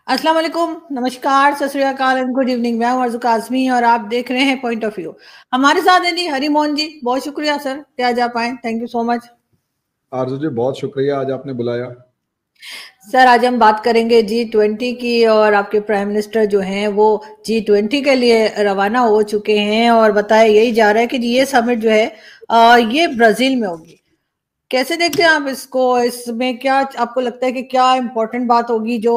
अस्सलाम वालेकुम, नमस्कार, सत श्री अकाल एंड गुड इवनिंग। मैं हूं अर्ज़ू काज़मी और आप देख रहे हैं पॉइंट ऑफ व्यू। हमारे साथ है जी हरी मोहन जी। बहुत शुक्रिया सर कि आज आप आए। Thank you so much. आरजू जी, बहुत शुक्रिया आज आपने बुलाया। सर आज हम बात करेंगे G20 की, और आपके प्राइम मिनिस्टर जो हैं वो G20 के लिए रवाना हो चुके हैं और बताया यही जा रहा है कि ये समिट जो है ये ब्राजील में होगी। कैसे देखते हैं आप इसको? इसमें क्या आपको लगता है कि क्या इंपॉर्टेंट बात होगी जो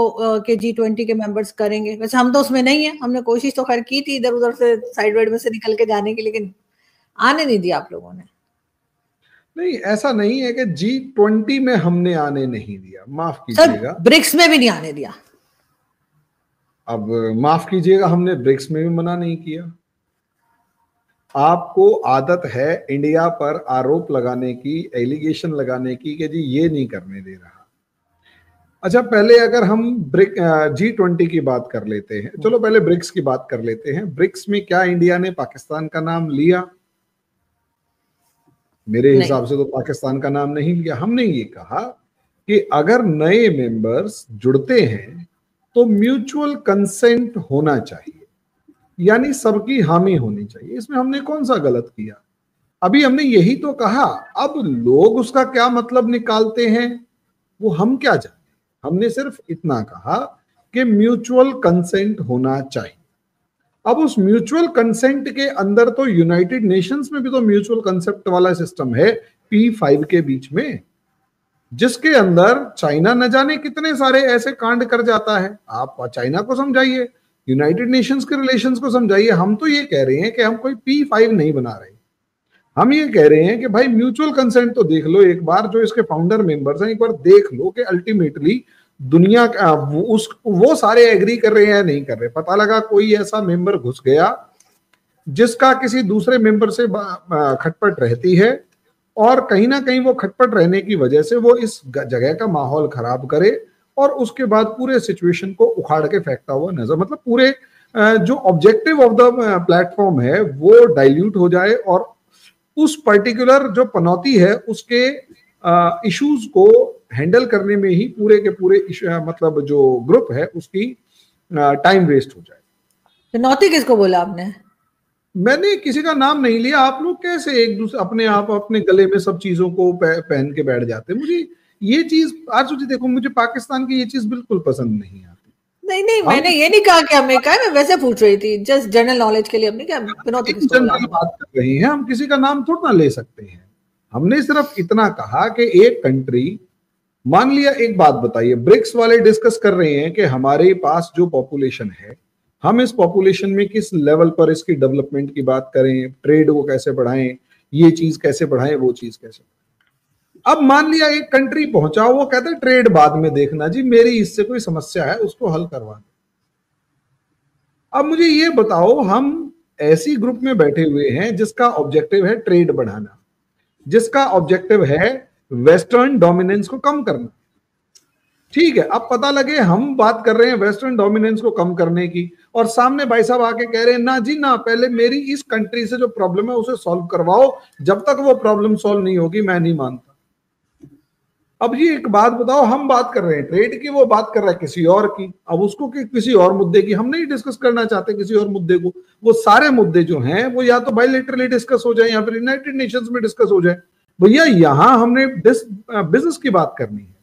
कि G20 के मेंबर्स करेंगे? वैसे हम तो उसमें नहीं है, हमने कोशिश तो खैर की थी इधर उधर से साइड वाइड में से निकल के जाने की, लेकिन आने नहीं दिया आप लोगों ने। नहीं, ऐसा नहीं है कि G20 में हमने आने नहीं दिया, माफ सर कीजिएगा। ब्रिक्स में भी नहीं आने दिया। अब माफ कीजिएगा, हमने ब्रिक्स में भी मना नहीं किया। आपको आदत है इंडिया पर आरोप लगाने की, एलिगेशन लगाने की कि जी ये नहीं करने दे रहा। अच्छा, पहले अगर हम G20 की बात कर लेते हैं, चलो पहले ब्रिक्स की बात कर लेते हैं। ब्रिक्स में क्या इंडिया ने पाकिस्तान का नाम लिया? मेरे नहीं। हिसाब से तो पाकिस्तान का नाम नहीं लिया। हमने ये कहा कि अगर नए मेंबर्स जुड़ते हैं तो म्यूचुअल कंसेंट होना चाहिए, यानी सबकी हामी होनी चाहिए। इसमें हमने कौन सा गलत किया? अभी हमने यही तो कहा। अब लोग उसका क्या मतलब निकालते हैं वो हम क्या जाने। हमने सिर्फ इतना कहा कि म्यूचुअल कंसेंट होना चाहिए। अब उस म्यूचुअल कंसेंट के अंदर तो यूनाइटेड नेशंस में भी तो म्यूचुअल कंसेप्ट वाला सिस्टम है P5 के बीच में, जिसके अंदर चाइना न जाने कितने सारे ऐसे कांड कर जाता है। आप चाइना को समझाइए, यूनाइटेड नेशंस के रिलेशंस को समझाइए। हम तो ये कह रहे हैं कि हम कोई P5 नहीं बना रहे। हम ये कह रहे हैं कि भाई म्यूचुअल कंसेंट तो देख लो एक बार, जो इसके फाउंडर मेंबर्स हैं एक बार देख लो कि अल्टीमेटली दुनिया का वो सारे एग्री कर रहे हैं नहीं कर रहे। पता लगा कोई ऐसा मेंबर घुस गया जिसका किसी दूसरे मेंबर से खटपट रहती है, और कहीं ना कहीं वो खटपट रहने की वजह से वो इस जगह का माहौल खराब करे और उसके बाद पूरे सिचुएशन को उखाड़ के फेंकता हुआ नजर, मतलब पूरे जो ऑब्जेक्टिव ऑफ द प्लेटफॉर्म है वो डाइल्यूट हो जाए, और उस पर्टिकुलर जो पनौती है उसके इश्यूज को हैंडल करने में ही पूरे के पूरे मतलब जो ग्रुप है उसकी टाइम वेस्ट हो जाए। तो नौती किसको बोला आपने? मैंने किसी का नाम नहीं लिया। आप लोग कैसे एक दूसरे अपने आप अपने गले में सब चीजों को पहन के बैठ जाते हैं। मुझे ये चीज आज देखो, मुझे पाकिस्तान की ये चीज बिल्कुल पसंद नहीं आती। नहीं नहीं, मैंने ये नहीं कहा कि हमने कहा, मैं वैसे पूछ रही थी जस्ट जनरल नॉलेज के लिए। हमने क्या नौती इन किसको बोला जनरल आपने? बात कर रही हैं, हम किसी का नाम थोड़ा ना ले सकते हैं। हमने सिर्फ इतना कहा कि एक कंट्री, मान लिया, एक बात बताइए, ब्रिक्स वाले डिस्कस कर रहे हैं कि हमारे पास जो पॉपुलेशन है, हम इस पॉपुलेशन में किस लेवल पर इसकी डेवलपमेंट की बात करें, ट्रेड को कैसे बढ़ाएं, ये चीज कैसे बढ़ाएं, वो चीज कैसे। अब मान लिया एक कंट्री पहुंचा, वो कहता है ट्रेड बाद में देखना जी, मेरी इससे कोई समस्या है उसको हल करवा। अब मुझे ये बताओ, हम ऐसी ग्रुप में बैठे हुए हैं जिसका ऑब्जेक्टिव है ट्रेड बढ़ाना, जिसका ऑब्जेक्टिव है वेस्टर्न डोमिनेंस को कम करना। ठीक है, अब पता लगे हम बात कर रहे हैं वेस्टर्न डोमिनेंस को कम करने की, और सामने भाई साहब आके कह रहे हैं ना जी ना, पहले मेरी इस कंट्री से जो प्रॉब्लम है उसे सॉल्व करवाओ, जब तक वो प्रॉब्लम सॉल्व नहीं होगी मैं नहीं मानता। अब ये एक बात बताओ, हम बात कर रहे हैं ट्रेड की, वो बात कर रहा है किसी और की। अब उसको किसी और मुद्दे की हम नहीं डिस्कस करना चाहते, किसी और मुद्दे को। वो सारे मुद्दे जो हैं वो या तो बायलैटरली डिस्कस हो जाए या फिर यूनाइटेड नेशंस में डिस्कस हो जाए। भैया यहां हमने बिजनेस की बात करनी है।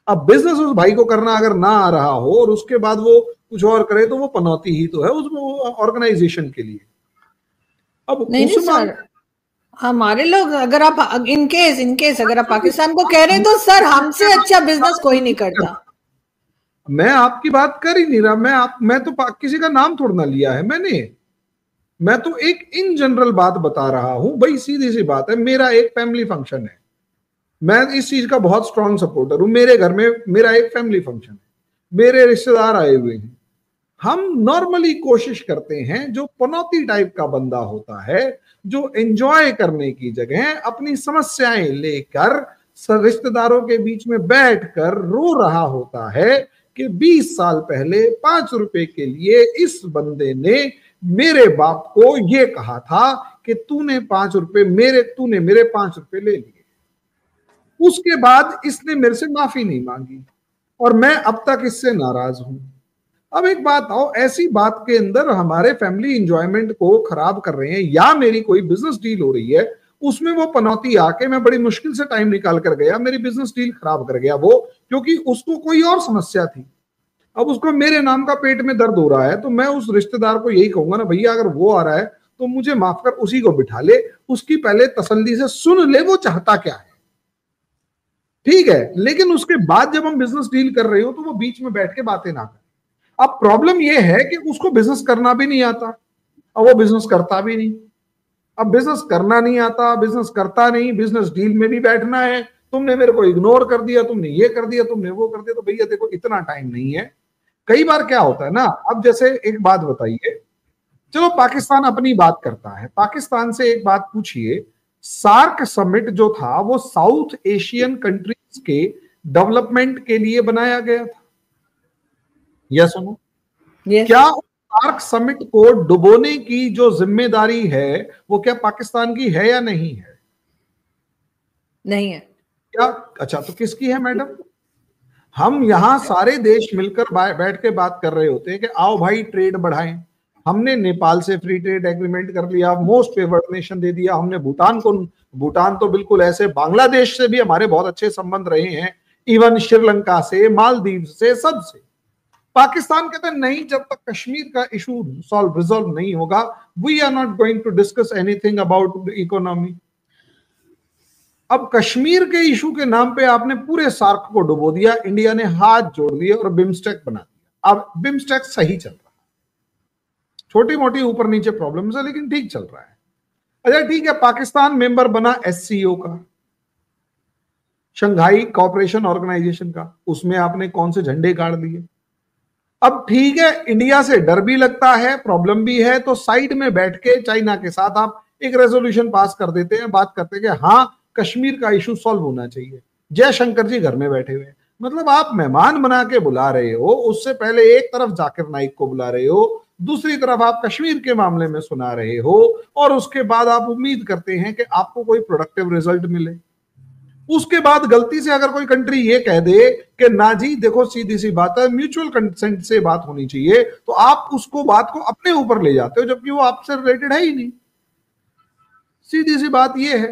अब बिजनेस उस भाई को करना अगर ना आ रहा हो और उसके बाद वो कुछ और करे तो वो पनौती ही तो है उसमें ऑर्गेनाइजेशन के लिए। अब नहीं नहीं उस सर, हमारे लोग, अगर आप इनकेस अगर आप पाकिस्तान को कह रहे हैं तो सर हमसे अच्छा बिजनेस कोई नहीं करता। मैं आपकी बात कर ही नहीं रहा। मैं तो किसी का नाम थोड़ा ना लिया है मैंने। मैं तो एक इन जनरल बात बता रहा हूं भाई, सीधी सी बात है। मेरा एक फैमिली फंक्शन है, मैं इस चीज का बहुत स्ट्रांग सपोर्टर हूं। मेरे घर में मेरा एक फैमिली फंक्शन है, मेरे रिश्तेदार आए हुए हैं। हम नॉर्मली कोशिश करते हैं, जो पनौती टाइप का बंदा होता है, जो एंजॉय करने की जगह अपनी समस्याएं लेकर रिश्तेदारों के बीच में बैठकर रो रहा होता है कि 20 साल पहले 5 रुपए के लिए इस बंदे ने मेरे बाप को ये कहा था कि तूने 5 रुपए तूने मेरे 5 रुपए ले लिए। उसके बाद इसने मेरे से माफी नहीं मांगी और मैं अब तक इससे नाराज हूं। अब एक बात आओ, ऐसी बात के अंदर हमारे फैमिली इंजॉयमेंट को खराब कर रहे हैं, या मेरी कोई बिजनेस डील हो रही है उसमें वो पनौती आके, मैं बड़ी मुश्किल से टाइम निकाल कर गया, मेरी बिजनेस डील खराब कर गया वो, क्योंकि उसको कोई और समस्या थी। अब उसको मेरे नाम का पेट में दर्द हो रहा है, तो मैं उस रिश्तेदार को यही कहूंगा ना, भैया अगर वो आ रहा है तो मुझे माफ कर, उसी को बिठा ले, उसकी पहले तसल्ली से सुन ले वो चाहता क्या है, ठीक है, लेकिन उसके बाद जब हम बिजनेस डील कर रहे हो तो वो बीच में बैठ के बातें ना करें। अब प्रॉब्लम ये है कि उसको बिजनेस करना भी नहीं आता और वो बिजनेस करता भी नहीं। अब बिजनेस करना नहीं आता, बिजनेस करता नहीं, बिजनेस डील में भी बैठना है, तुमने मेरे को इग्नोर कर दिया, तुमने ये कर दिया, तुमने वो कर दिया, तो भैया देखो इतना टाइम नहीं है। कई बार क्या होता है ना, अब जैसे एक बात बताइए, चलो पाकिस्तान अपनी बात करता है, पाकिस्तान से एक बात पूछिए, सार्क समिट जो था वो साउथ एशियन कंट्रीज के डेवलपमेंट के लिए बनाया गया था, या सुनो, क्या सार्क समिट को डुबोने की जो जिम्मेदारी है वो क्या पाकिस्तान की है या नहीं है? नहीं है। क्या? अच्छा, तो किसकी है मैडम? हम यहां सारे देश मिलकर बैठ के बात कर रहे होते हैं कि आओ भाई ट्रेड बढ़ाएं। हमने नेपाल से फ्री ट्रेड एग्रीमेंट कर लिया, मोस्ट फेवर्ड नेशन दे दिया हमने भूटान को, भूटान तो बिल्कुल ऐसे, बांग्लादेश से भी हमारे बहुत अच्छे संबंध रहे हैं, इवन श्रीलंका से, मालदीव से, सबसे। पाकिस्तान कहते हैं नहीं, जब तक कश्मीर का इशू रिजॉल्व नहीं होगा, we are not going to discuss anything about economy. अब कश्मीर के इशू के नाम पे आपने पूरे सार्क को डुबो दिया, इंडिया ने हाथ जोड़ दिए और बिम्स्टेक बना दिया। अब बिम्स्टेक सही चल रहा है, छोटी मोटी ऊपर नीचे प्रॉब्लम्स है लेकिन ठीक चल रहा है। अच्छा ठीक है, पाकिस्तान मेंबर बना एससीओ का, शंघाई कोऑपरेशन ऑर्गेनाइजेशन का, उसमें आपने कौन से झंडे गाड़ दिए। अब ठीक है, इंडिया से डर भी लगता है, प्रॉब्लम भी है, तो साइड में बैठ के चाइना के साथ आप एक रेजोल्यूशन पास कर देते हैं, बात करते हैं कि हाँ कश्मीर का इशू सॉल्व होना चाहिए। जयशंकर जी घर में बैठे हुए, मतलब आप मेहमान बना के बुला रहे हो, उससे पहले एक तरफ जाकिर नाइक को बुला रहे हो, दूसरी तरफ आप कश्मीर के मामले में सुना रहे हो, और उसके बाद आप उम्मीद करते हैं कि आपको कोई प्रोडक्टिव रिजल्ट मिले। उसके बाद गलती से अगर कोई कंट्री ये कह दे कि ना जी देखो सीधी सी बात है, म्यूचुअल कंसेंट से बात होनी चाहिए, तो आप उसको बात को अपने ऊपर ले जाते हो, जबकि वो आपसे रिलेटेड है ही नहीं। सीधी सी बात ये है।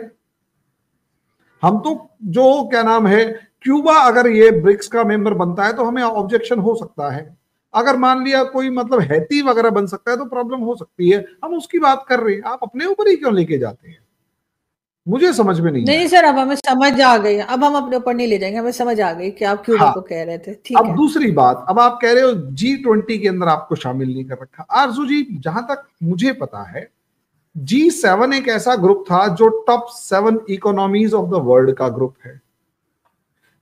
हम तो जो क्या नाम है, क्यूबा अगर ये ब्रिक्स का मेंबर बनता है तो हमें ऑब्जेक्शन हो सकता है, अगर मान लिया कोई मतलब हैती वगैरह बन सकता है तो प्रॉब्लम हो सकती है, हम उसकी बात कर रहे हैं, आप अपने ऊपर ही क्यों लेके जाते हैं, मुझे समझ में नहीं नहीं सर, अब हमें समझ आ गई, अब हम अपने ऊपर नहीं ले जाएंगे, हमें समझ आ गई कि आप क्यूबा को कह रहे थे। ठीक अब है। दूसरी बात, अब आप कह रहे हो G20 के अंदर आपको शामिल नहीं कर रखा। आरजू जी, जहां तक मुझे पता है G7 एक ऐसा ग्रुप था जो top 7 economies of the world का ग्रुप है,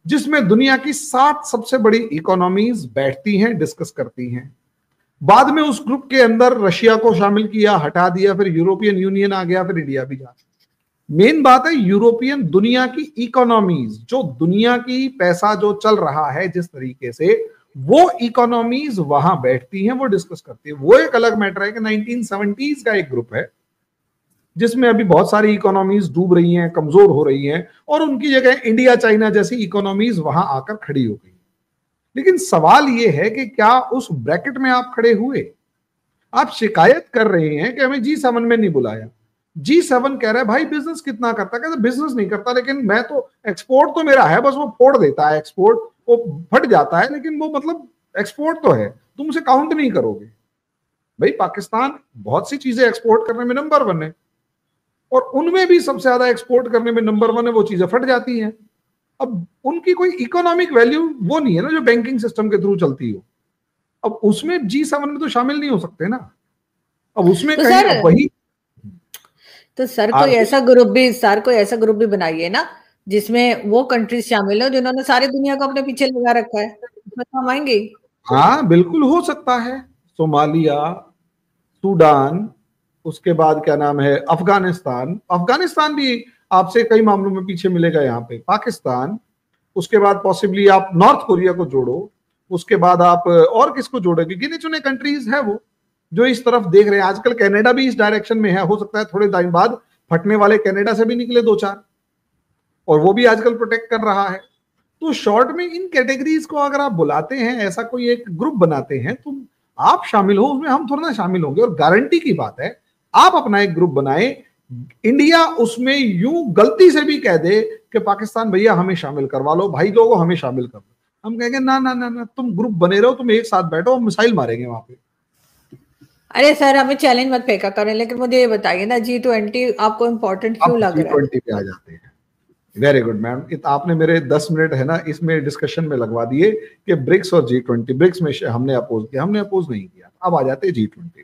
जिसमें दुनिया की 7 सबसे बड़ी इकोनॉमीज बैठती हैं, डिस्कस करती हैं। बाद में उस ग्रुप के अंदर रशिया को शामिल किया, हटा दिया, फिर यूरोपियन यूनियन आ गया, फिर इंडिया भी आ गया। मेन बात है यूरोपियन दुनिया की इकोनॉमीज, जो दुनिया की पैसा जो चल रहा है जिस तरीके से, वो इकोनॉमीज वहां बैठती हैं, वो डिस्कस करती है। वो एक अलग मैटर है कि 1970s का एक ग्रुप है जिसमें अभी बहुत सारी इकोनॉमीज डूब रही हैं, कमजोर हो रही हैं, और उनकी जगह इंडिया चाइना जैसी इकोनॉमीज वहां आकर खड़ी हो गई। लेकिन सवाल यह है कि क्या उस ब्रैकेट में आप खड़े हुए? आप शिकायत कर रहे हैं कि हमें G7 में नहीं बुलाया। G7 कह रहा है भाई बिजनेस कितना करता है, कहते बिजनेस नहीं करता, लेकिन मैं तो एक्सपोर्ट तो मेरा है, बस वो फोड़ देता है, एक्सपोर्ट वो फट जाता है, लेकिन वो मतलब एक्सपोर्ट तो है, तुम उसे काउंट नहीं करोगे। भाई पाकिस्तान बहुत सी चीजें एक्सपोर्ट करने में नंबर 1 है, और उनमें भी सबसे ज्यादा एक्सपोर्ट करने में नंबर 1 है, वो चीजें फट जाती हैं। अब उनकी कोई इकोनॉमिक वैल्यू वो नहीं है ना जो बैंकिंग सिस्टम के थ्रू चलती हो। अब उसमें G7 में तो शामिल नहीं हो सकते ना। अब उसमें तो कहीं सर, वही, तो सर कोई ऐसा ग्रुप भी, सर कोई ऐसा ग्रुप भी बनाइए ना जिसमें वो कंट्रीज शामिल हो जिन्होंने सारी दुनिया को अपने पीछे लगा रखा है, उसमें तो हम आएंगे। हाँ बिल्कुल हो सकता है, सोमालिया, सूडान, उसके बाद क्या नाम है अफगानिस्तान, अफगानिस्तान भी आपसे कई मामलों में पीछे मिलेगा यहाँ पे, पाकिस्तान, उसके बाद पॉसिबली आप नॉर्थ कोरिया को जोड़ो, उसके बाद आप और किसको जोड़ोगे, गिने चुने कंट्रीज है वो जो इस तरफ देख रहे हैं। आजकल कनाडा भी इस डायरेक्शन में है, हो सकता है थोड़े टाइम बाद फटने वाले कनाडा से भी निकले 2-4, और वो भी आजकल प्रोटेक्ट कर रहा है। तो शॉर्ट में इन कैटेगरीज को अगर आप बुलाते हैं, ऐसा कोई एक ग्रुप बनाते हैं, तो आप शामिल हो उसमें, हम थोड़ा ना शामिल होंगे। और गारंटी की बात है, आप अपना एक ग्रुप बनाए, इंडिया उसमें यूं गलती से भी कह दे कि पाकिस्तान भैया हमें शामिल करवा लो, भाई लोगों हमें शामिल कर लो, हम कहेंगे ना ना ना ना, तुम ग्रुप बने रहो, तुम एक साथ बैठो, हम मिसाइल मारेंगे वहां पे। अरे सर, हमें चैलेंज मत फेंका करें, लेकिन मुझे ये बताइए ना, G20 आपको इम्पोर्टेंट क्यों लग रहा है? G20 पे आ जाते हैं। वेरी गुड मैम, आपने मेरे 10 मिनट है ना इसमें डिस्कशन में लगवा दिए कि ब्रिक्स और G20। ब्रिक्स में हमने अपोज किया, हमने अपोज नहीं किया। अब आ जाते हैं G20।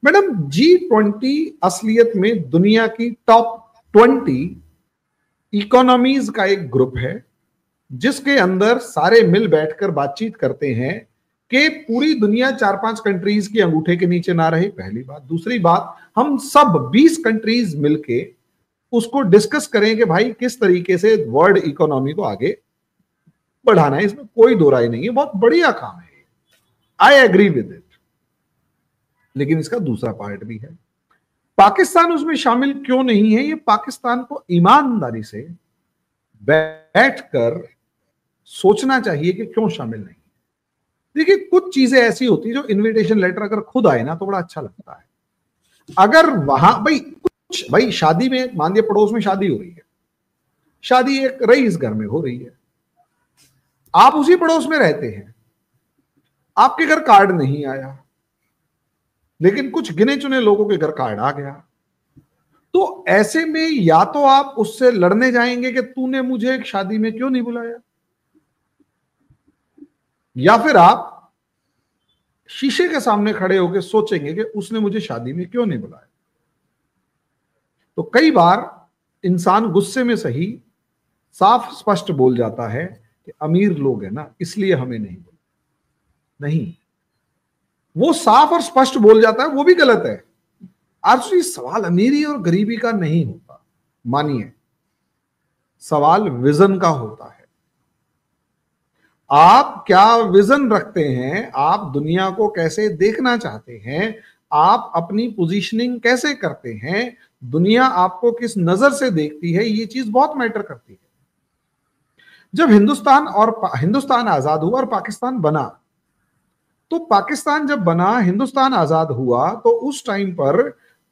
मैडम, G20 असलियत में दुनिया की टॉप 20 इकोनॉमीज का एक ग्रुप है, जिसके अंदर सारे मिल बैठकर बातचीत करते हैं कि पूरी दुनिया 4-5 कंट्रीज के अंगूठे के नीचे ना रहे, पहली बात। दूसरी बात, हम सब 20 कंट्रीज मिलके उसको डिस्कस करें कि भाई किस तरीके से वर्ल्ड इकोनॉमी को आगे बढ़ाना है। इसमें कोई दो राय नहीं है, बहुत बढ़िया काम है, आई एग्री विद इट। लेकिन इसका दूसरा पार्ट भी है। पाकिस्तान उसमें शामिल क्यों नहीं है? ये पाकिस्तान को ईमानदारी से बैठकर सोचना चाहिए कि क्यों शामिल नहीं। देखिए, कुछ चीजें ऐसी होती है जो इनविटेशन लेटर अगर खुद आए ना तो बड़ा अच्छा लगता है। अगर वहां भाई शादी में, मान लिया पड़ोस में शादी हो रही है, शादी एक रईस घर में हो रही है, आप उसी पड़ोस में रहते हैं, आपके घर कार्ड नहीं आया, लेकिन कुछ गिने चुने लोगों के घर कार्ड आ गया, तो ऐसे में या तो आप उससे लड़ने जाएंगे कि तूने मुझे एक शादी में क्यों नहीं बुलाया, या फिर आप शीशे के सामने खड़े होकर सोचेंगे कि उसने मुझे शादी में क्यों नहीं बुलाया। तो कई बार इंसान गुस्से में सही साफ स्पष्ट बोल जाता है कि अमीर लोग हैं ना इसलिए हमें नहीं बोला। नहीं, वो साफ और स्पष्ट बोल जाता है, वो भी गलत है। एक्चुअली सवाल अमीरी और गरीबी का नहीं होता, मानिए, सवाल विजन का होता है। आप क्या विजन रखते हैं, आप दुनिया को कैसे देखना चाहते हैं, आप अपनी पोजीशनिंग कैसे करते हैं, दुनिया आपको किस नजर से देखती है, ये चीज बहुत मैटर करती है। जब हिंदुस्तान आजाद हुआ और पाकिस्तान बना, तो पाकिस्तान जब बना, हिंदुस्तान आजाद हुआ, तो उस टाइम पर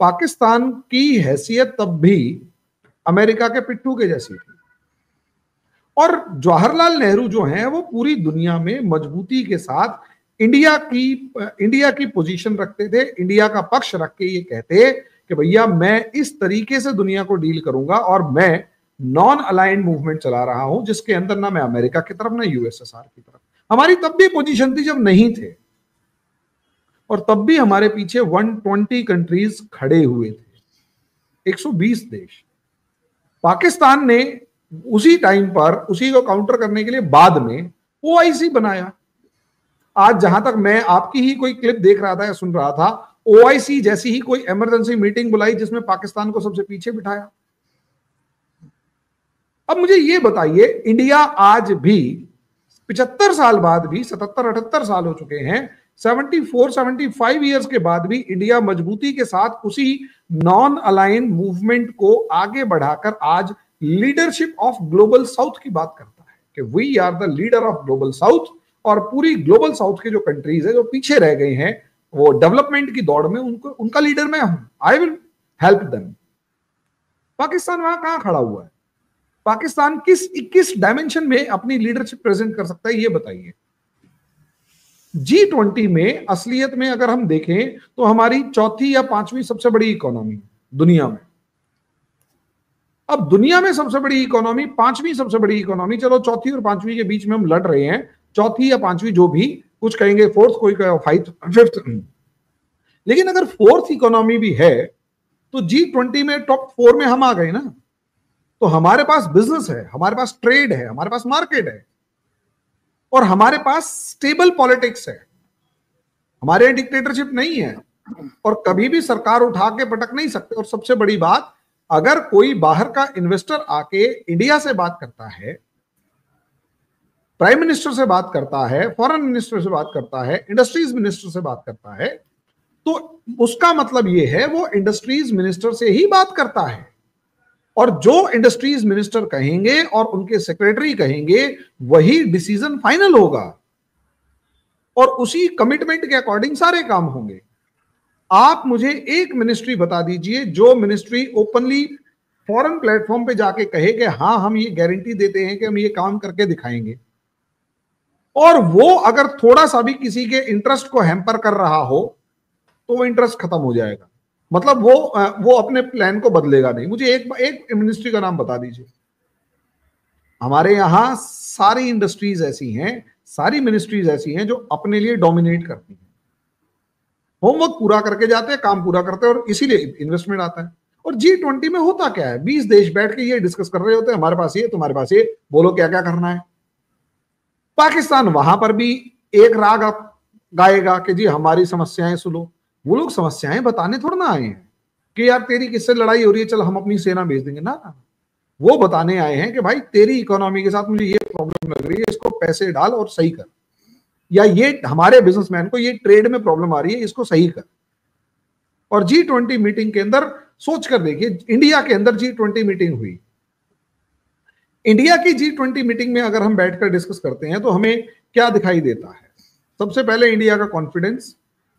पाकिस्तान की हैसियत तब भी अमेरिका के पिट्ठू के जैसी थी। और जवाहरलाल नेहरू जो हैं वो पूरी दुनिया में मजबूती के साथ इंडिया की पोजीशन रखते थे, इंडिया का पक्ष रख के ये कहते कि भैया मैं इस तरीके से दुनिया को डील करूंगा और मैं नॉन अलाइंड मूवमेंट चला रहा हूं, जिसके अंदर ना मैं अमेरिका की तरफ ना यूएसएसआर की तरफ। हमारी तब भी पोजीशन थी जब नहीं थे, और तब भी हमारे पीछे 120 कंट्रीज खड़े हुए थे, 120 देश। पाकिस्तान ने उसी टाइम पर उसी को काउंटर करने के लिए बाद में ओआईसी बनाया। आज जहां तक मैं आपकी ही कोई क्लिप देख रहा था या सुन रहा था, ओआईसी जैसी ही कोई इमरजेंसी मीटिंग बुलाई जिसमें पाकिस्तान को सबसे पीछे बिठाया। अब मुझे ये बताइए, इंडिया आज भी 75 साल बाद भी, 77-78 साल हो चुके हैं, 74-75 ईयर्स के बाद भी इंडिया मजबूती के साथ उसी नॉन अलाइन मूवमेंट को आगे बढ़ाकर आज लीडरशिप ऑफ ग्लोबल साउथ की बात करता है कि we are the leader of global south. और पूरी ग्लोबल साउथ के जो कंट्रीज है जो पीछे रह गए हैं वो डेवलपमेंट की दौड़ में, उनका लीडर मैं हूं, I will help them. Pakistan वहां कहां खड़ा हुआ है? पाकिस्तान किस डायमेंशन में अपनी लीडरशिप प्रेजेंट कर सकता है, ये बताइए। G20 में असलियत में अगर हम देखें तो हमारी चौथी या पांचवी सबसे बड़ी इकोनॉमी दुनिया में। अब दुनिया में सबसे बड़ी इकोनॉमी, पांचवी सबसे बड़ी इकोनॉमी, चलो चौथी और पांचवी के बीच में हम लड़ रहे हैं, चौथी या पांचवी जो भी, कुछ कहेंगे फोर्थ, कोई कहेगा फिफ्थ। लेकिन अगर फोर्थ इकोनॉमी भी है तो G20 में टॉप 4 में हम आ गए ना। तो हमारे पास बिजनेस है, हमारे पास ट्रेड है, हमारे पास मार्केट है, और हमारे पास स्टेबल पॉलिटिक्स है। हमारे यहां डिक्टेटरशिप नहीं है और कभी भी सरकार उठा के पटक नहीं सकते। और सबसे बड़ी बात, अगर कोई बाहर का इन्वेस्टर आके इंडिया से बात करता है, प्राइम मिनिस्टर से बात करता है, फॉरेन मिनिस्टर से बात करता है, इंडस्ट्रीज मिनिस्टर से बात करता है, तो उसका मतलब यह है वो इंडस्ट्रीज मिनिस्टर से ही बात करता है। और जो इंडस्ट्रीज मिनिस्टर कहेंगे और उनके सेक्रेटरी कहेंगे वही डिसीजन फाइनल होगा और उसी कमिटमेंट के अकॉर्डिंग सारे काम होंगे। आप मुझे एक मिनिस्ट्री बता दीजिए जो मिनिस्ट्री ओपनली फॉरेन प्लेटफॉर्म पे जाके कहे कि हाँ हम ये गारंटी देते हैं कि हम ये काम करके दिखाएंगे, और वो अगर थोड़ा सा भी किसी के इंटरेस्ट को हैम्पर कर रहा हो तो वो इंटरेस्ट खत्म हो जाएगा, मतलब वो अपने प्लान को बदलेगा नहीं। मुझे एक मिनिस्ट्री का नाम बता दीजिए। हमारे यहां सारी इंडस्ट्रीज ऐसी हैं, सारी मिनिस्ट्रीज ऐसी हैं जो अपने लिए डोमिनेट करती हैं, होमवर्क पूरा करके जाते हैं, काम पूरा करते हैं और इसीलिए इन्वेस्टमेंट आता है। और G20 में होता क्या है, 20 देश बैठ के ये डिस्कस कर रहे होते हैं, हमारे पास ये, तुम्हारे पास ये, बोलो क्या क्या करना है। पाकिस्तान वहां पर भी एक राग गाएगा कि जी हमारी समस्याएं सुनो। वो लोग समस्याएं बताने थोड़ा ना आए हैं कि यार तेरी किससे लड़ाई हो रही है, चल हम अपनी सेना भेज देंगे ना। वो बताने आए हैं कि भाई तेरी इकोनॉमी के साथ मुझे ये प्रॉब्लम लग रही है, इसको पैसे डाल और सही कर, या ये हमारे बिजनेसमैन को ये ट्रेड में प्रॉब्लम आ रही है, इसको सही कर। और G20 मीटिंग के अंदर सोच कर देखिए, इंडिया के अंदर G20 मीटिंग हुई, इंडिया की G20 मीटिंग में अगर हम बैठकर डिस्कस करते हैं तो हमें क्या दिखाई देता है। सबसे पहले इंडिया का कॉन्फिडेंस,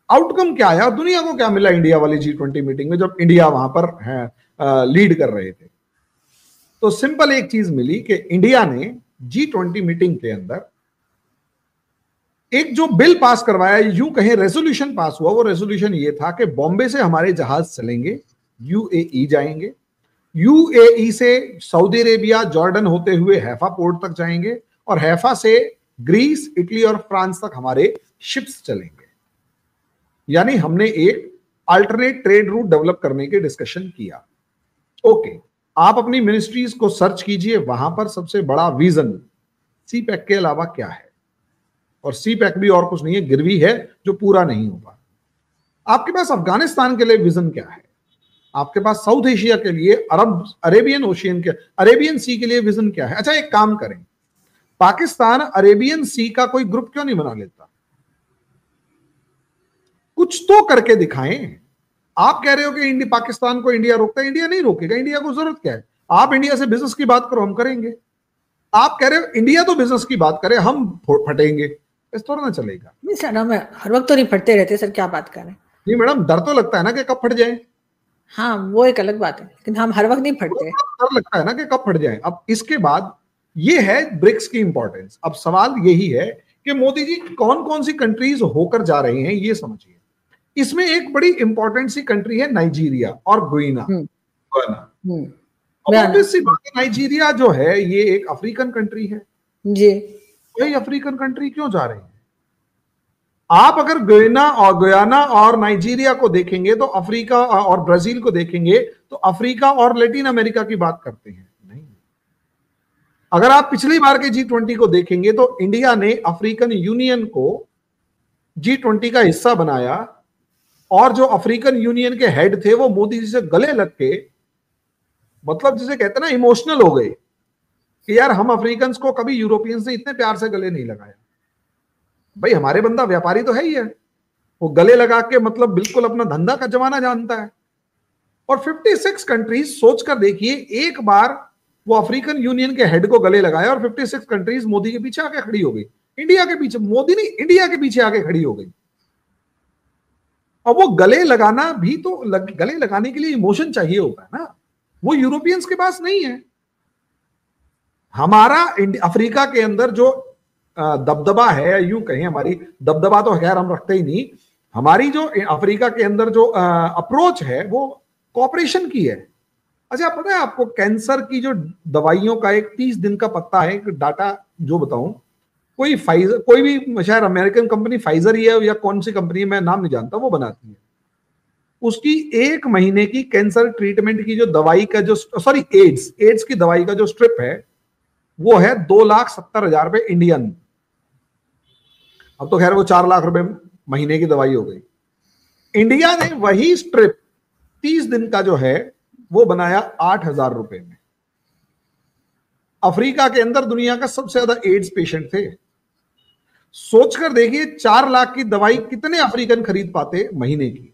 आउटकम क्या आया, दुनिया को क्या मिला इंडिया वाली G20 मीटिंग में जब इंडिया वहां पर है लीड कर रहे थे। तो सिंपल एक चीज मिली कि इंडिया ने G20 मीटिंग के अंदर एक जो बिल पास करवाया, यूं कहें रेजोल्यूशन पास हुआ, वो रेजोल्यूशन ये था कि बॉम्बे से हमारे जहाज चलेंगे, UAE जाएंगे, UAE से सऊदी अरेबिया जॉर्डन होते हुए हैफा पोर्ट तक जाएंगे, और हैफा से ग्रीस, इटली और फ्रांस तक हमारे शिप्स चलेंगे। यानी हमने एक अल्टरनेट ट्रेड रूट डेवलप करने के डिस्कशन किया। ओके, आप अपनी मिनिस्ट्रीज को सर्च कीजिए, वहां पर सबसे बड़ा विजन CPEC के अलावा क्या है, और CPEC भी और कुछ नहीं है, गिरवी है जो पूरा नहीं होगा। आपके पास अफगानिस्तान के लिए विजन क्या है, आपके पास साउथ एशिया के लिए अरेबियन सी के लिए विजन क्या है। अच्छा एक काम करें, पाकिस्तान अरेबियन सी का कोई ग्रुप क्यों नहीं बना लेता, कुछ तो करके दिखाएं। आप कह रहे हो कि पाकिस्तान को इंडिया रोकता है, इंडिया नहीं रोकेगा, इंडिया को जरूरत क्या है। आप इंडिया से बिजनेस की बात करो, हम करेंगे। आप कह रहे हो इंडिया तो बिजनेस की बात करे, हम फटेंगे, इस थोड़ा ना चलेगा। नहीं सर, हम हर वक्त तो नहीं फटते रहते सर, क्या बात कर रहे हैं। नहीं मैडम, डर तो लगता है ना कि कब फट जाए। हाँ वो एक अलग बात है, लेकिन हम हर वक्त नहीं फटते। डर लगता है ना कि कब फट जाए। अब इसके बाद ये है ब्रिक्स की इंपॉर्टेंस। अब सवाल यही है कि मोदी जी कौन कौन सी कंट्रीज होकर जा रहे हैं ये समझिए। इसमें एक बड़ी इंपॉर्टेंट सी कंट्री है नाइजीरिया और गुइना। नाइजीरिया जो है ये एक अफ्रीकन कंट्री है जी। वही अफ्रीकन कंट्री क्यों जा रहे हैं। आप अगर गुयाना और नाइजीरिया को देखेंगे तो अफ्रीका, और ब्राजील को देखेंगे तो अफ्रीका और लैटिन अमेरिका की बात करते हैं। नहीं, अगर आप पिछली बार के G20 को देखेंगे तो इंडिया ने अफ्रीकन यूनियन को G20 का हिस्सा बनाया, और जो अफ्रीकन यूनियन के हेड थे वो मोदी जी से गले लग के, मतलब जिसे कहते हैं ना इमोशनल हो गए कि यार हम अफ्रीकन को कभी यूरोपियन से इतने प्यार से गले नहीं लगाया। भाई हमारे बंदा व्यापारी तो है ही है, वो गले लगा के मतलब बिल्कुल अपना धंधा का जमाना जानता है। और 56 कंट्रीज, सोचकर देखिए, एक बार वो अफ्रीकन यूनियन के हेड को गले लगाया और 56 कंट्रीज मोदी के पीछे आके खड़ी हो गई। इंडिया के पीछे, मोदी नहीं, इंडिया के पीछे आके खड़ी हो गई। अब वो गले लगाना भी तो गले लगाने के लिए इमोशन चाहिए होता है ना, वो यूरोपियंस के पास नहीं है। हमारा अफ्रीका के अंदर जो दबदबा है, यूं कहें हमारी दबदबा तो खैर हम रखते ही नहीं, हमारी जो अफ्रीका के अंदर जो अप्रोच है वो कोऑपरेशन की है। अच्छा पता है आपको, कैंसर की जो दवाइयों का एक 30 दिन का पत्ता है, एक डाटा जो बताऊं, कोई फाइजर, कोई भी शायद अमेरिकन कंपनी फाइजर ही है या कौन सी कंपनी, मैं नाम नहीं जानता, वो बनाती है। उसकी 1 महीने की कैंसर ट्रीटमेंट की जो दवाई का जो, सॉरी एड्स की दवाई का जो स्ट्रिप है वो है 2,70,000 रुपए इंडियन। अब तो खैर वो 4 लाख रुपए महीने की दवाई हो गई। इंडिया ने वही स्ट्रिप 30 दिन का जो है वो बनाया 8,000 रुपए में। अफ्रीका के अंदर दुनिया का सबसे ज्यादा एड्स पेशेंट थे। सोचकर देखिए 4 लाख की दवाई कितने अफ्रीकन खरीद पाते महीने की,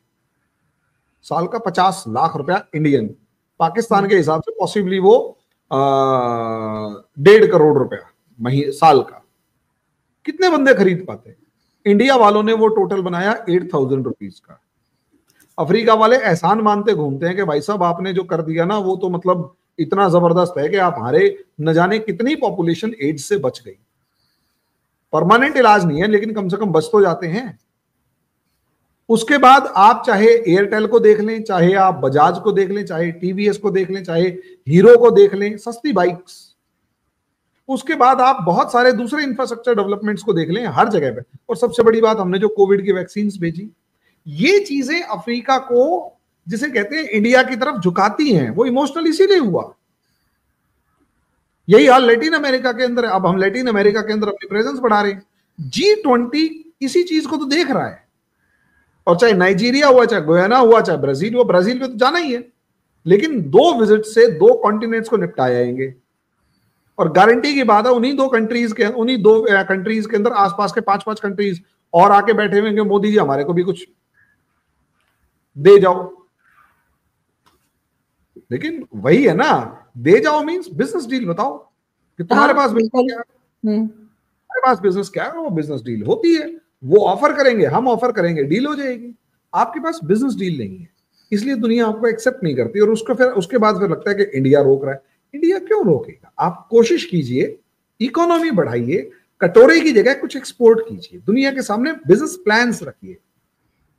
साल का 50 लाख रुपया इंडियन। पाकिस्तान के हिसाब से पॉसिबली वो 1.5 करोड़ रुपया महीने साल का। कितने बंदे खरीद पाते? इंडिया वालों ने वो टोटल बनाया 8,000 रुपीज का। अफ्रीका वाले एहसान मानते घूमते हैं कि भाई साहब आपने जो कर दिया ना वो तो मतलब इतना जबरदस्त है कि आप हमारे न जाने कितनी पॉपुलेशन एड्स से बच गई। परमानेंट इलाज नहीं है लेकिन कम से कम बच तो जाते हैं। उसके बाद आप चाहे एयरटेल को देख लें, चाहे आप बजाज को देख लें, चाहे टीवीएस को देख लें, चाहे हीरो को देख लें, सस्ती बाइक्स। उसके बाद आप बहुत सारे दूसरे इंफ्रास्ट्रक्चर डेवलपमेंट्स को देख लें हर जगह पे। और सबसे बड़ी बात, हमने जो कोविड की वैक्सीन भेजी, ये चीजें अफ्रीका को, जिसे कहते हैं इंडिया की तरफ झुकाती हैं। वो इमोशनल इसीलिए हुआ। यही हाल लैटिन अमेरिका के अंदर है। अब हम लैटिन अमेरिका के अंदर अपनी प्रेजेंस बढ़ा रहे हैं। G20 इसी चीज को तो देख रहा है। और चाहे नाइजीरिया हुआ, चाहे गुयाना हुआ, चाहे ब्राजील हुआ, ब्राजील में तो जाना ही है, लेकिन 2 विजिट से 2 कॉन्टिनेंट्स को निपटा जाएंगे। और गारंटी की बात है उन्हीं दो कंट्रीज के अंदर आसपास के 5-5 कंट्रीज और आके बैठे हुए, मोदी जी हमारे को भी कुछ दे जाओ। लेकिन वही है ना, दे जाओ मींस बिजनेस डील बताओ कि तुम्हारे पास बिजनेस क्या है, हमारे पास बिजनेस क्या है। वो बिजनेस डील होती है, वो ऑफर करेंगे, हम ऑफर करेंगे, डील हो जाएगी। आपके पास बिजनेस डील नहीं है, इसलिए दुनिया आपको एक्सेप्ट नहीं करती। और उसके बाद फिर लगता है कि इंडिया रोक रहा है। इंडिया क्यों रोकेगा? आप कोशिश कीजिए, इकोनॉमी बढ़ाइए, कटोरे की जगह कुछ एक्सपोर्ट कीजिए, दुनिया के सामने बिजनेस प्लान्स रखिए।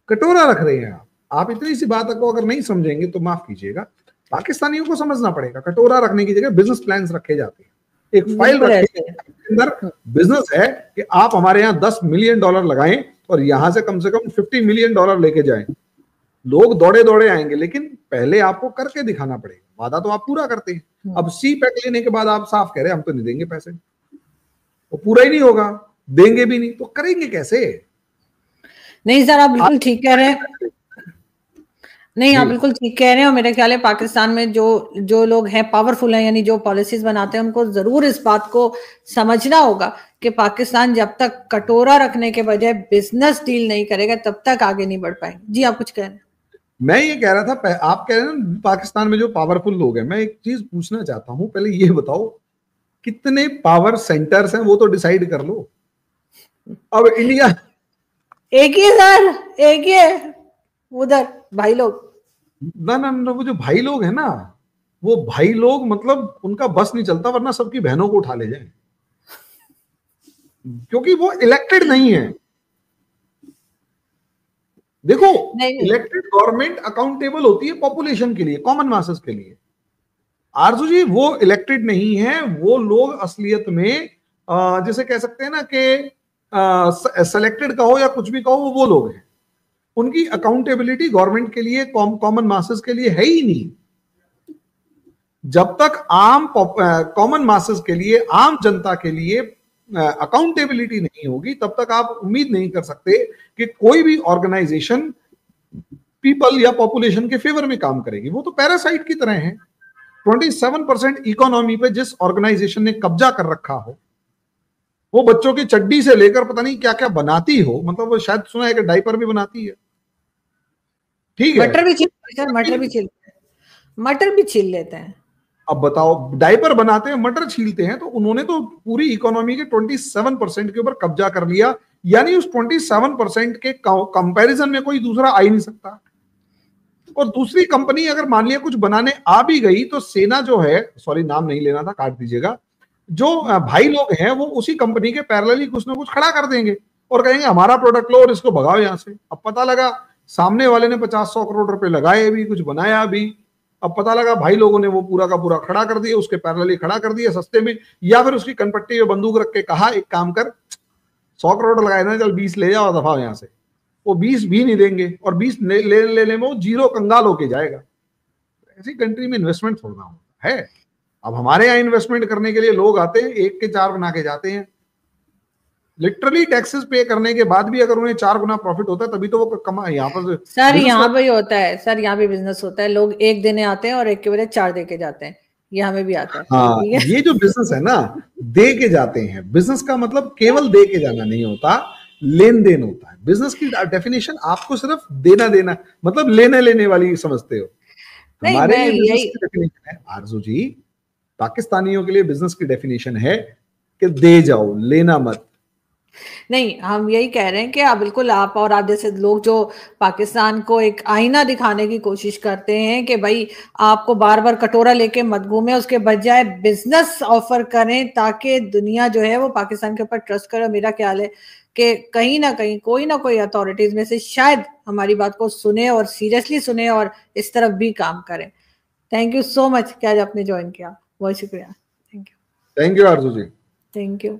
कटोरा रख रहे हैं आप इतनी सी बात को अगर नहीं समझेंगे तो माफ कीजिएगा, पाकिस्तानियों को समझना पड़ेगा। कटोरा रखने की जगह बिजनेस प्लान्स रखे जाते हैं। एक फाइल रखे अंदर बिजनेस है कि आप हमारे यहाँ $10 मिलियन लगाएं और यहां से कम $50 मिलियन लेके जाएं। लोग दौड़े दौड़े आएंगे, लेकिन पहले आपको करके दिखाना पड़ेगा। वादा तो आप पूरा करते हैं। अब सी पैक लेने के बाद आप साफ कह रहे हैं हम तो नहीं देंगे पैसे, वो पूरा ही नहीं होगा, देंगे भी नहीं, तो करेंगे कैसे? नहीं सर, आप बिल्कुल ठीक कह रहे हैं। नहीं, आप बिल्कुल ठीक कह रहे हैं। और मेरे ख्याल है पाकिस्तान में जो लोग हैं पावरफुल हैं, यानी जो पॉलिसीज बनाते हैं, उनको जरूर इस बात को समझना होगा कि पाकिस्तान जब तक कटोरा रखने के बजाय बिजनेस डील नहीं करेगा तब तक आगे नहीं बढ़ पाएंगे। जी आप कुछ कह रहे हैं? मैं ये कह रहा था, आप कह रहे हैं ना पाकिस्तान में जो पावरफुल लोग हैं, मैं एक चीज पूछना चाहता हूं। पहले ये बताओ कितने पावर सेंटर्स हैं, वो तो डिसाइड कर लो। अब इंडिया एक ही सर, एक ही है उधर भाई लोग। ना, वो जो भाई लोग है ना, वो भाई लोग मतलब उनका बस नहीं चलता, वरना सबकी बहनों को उठा ले जाए, क्योंकि वो इलेक्टेड नहीं है। देखो, इलेक्टेड गवर्नमेंट अकाउंटेबल होती है पॉपुलेशन के लिए, कॉमन मासेस के लिए। आरजू जी वो इलेक्टेड नहीं है। वो लोग असलियत में जिसे कह सकते हैं ना कि सेलेक्टेड कहो या कुछ भी कहो, वो लोग हैं। उनकी अकाउंटेबिलिटी गवर्नमेंट के लिए, कॉमन मासेस के लिए है ही नहीं। जब तक कॉमन मासेस के लिए, आम जनता के लिए अकाउंटेबिलिटी नहीं होगी, तब तक आप उम्मीद नहीं कर सकते कि कोई भी ऑर्गेनाइजेशन पीपल या पॉपुलेशन के फेवर में काम करेगी। वो तो पैरासाइट की तरह है। 27% इकोनॉमी पे जिस ऑर्गेनाइजेशन ने कब्जा कर रखा हो, वो बच्चों की चड्डी से लेकर पता नहीं क्या क्या बनाती हो। मतलब वो शायद सुना है कि डायपर भी बनाती है, ठीक है, मटर भी छील लेते हैं। अब बताओ, डायपर बनाते हैं, मटर छीलते हैं, तो उन्होंने तो पूरी इकोनॉमी के 27% के ऊपर कब्जा कर लिया। यानी उस 27% के कंपैरिजन में कोई दूसरा आ ही नहीं सकता। और दूसरी कंपनी अगर मान लिया कुछ बनाने आ भी गई, तो सेना जो है, सॉरी नाम नहीं लेना था, काट दीजिएगा, जो भाई लोग हैं वो उसी कंपनी के पैरेलली कुछ ना कुछ खड़ा कर देंगे और कहेंगे हमारा प्रोडक्ट लो और इसको भगाओ यहां से। अब पता लगा सामने वाले ने 50-100 करोड़ रुपए लगाए भी, कुछ बनाया भी, अब पता लगा भाई लोगों ने वो पूरा का पूरा खड़ा कर दिया, उसके पैरेलली खड़ा कर दिया सस्ते में, या फिर उसकी कनपट्टी में बंदूक रख के कहा एक काम कर, 100 करोड़ लगाए ना, चल 20 ले जाओ, दफा यहाँ से। वो 20 भी नहीं देंगे और 20 लेने में वो जीरो कंगाल होके जाएगा। ऐसी कंट्री में इन्वेस्टमेंट थोड़ा होता है। अब हमारे यहाँ इन्वेस्टमेंट करने के लिए लोग आते हैं, 1 के 4 बना के जाते हैं। लिटरली टैक्सेस पे करने के बाद भी अगर उन्हें 4 गुना प्रॉफिट होता है, तभी तो वो कमा। यहाँ पर सर यहाँ भी होता है, सर यहाँ भी बिजनेस होता है। लोग 1 देने आते हैं और 1 के बजाय 4 दे के जाते हैं। ये हमें भी आता है। हाँ, ये जो बिजनेस है ना, दे के जाते हैं। बिजनेस का मतलब केवल दे के जाना नहीं होता, लेन देन होता है। बिजनेस की डेफिनेशन आपको सिर्फ देना मतलब लेने लेने वाली समझते हो। नहीं, हमारे मैं लिए बिजनेस यही की डेफिनेशन है आरजू जी, पाकिस्तानियों के लिए बिजनेस की डेफिनेशन है कि दे जाओ, लेना मत। नहीं, हम यही कह रहे हैं कि आप बिल्कुल, आप जैसे लोग जो पाकिस्तान को एक आईना दिखाने की कोशिश करते हैं कि भाई आपको बार बार कटोरा लेके मत घूमे, उसके बजाय बिजनेस ऑफर करें ताकि दुनिया जो है वो पाकिस्तान के ऊपर ट्रस्ट करे। मेरा ख्याल है कि कहीं ना कोई अथॉरिटीज में से शायद हमारी बात को सुने और सीरियसली सुने और इस तरफ भी काम करें। थैंक यू सो मच कि आज आपने ज्वाइन किया। बहुत शुक्रिया। Thank you. Thank you Aarzoo ji. Thank you.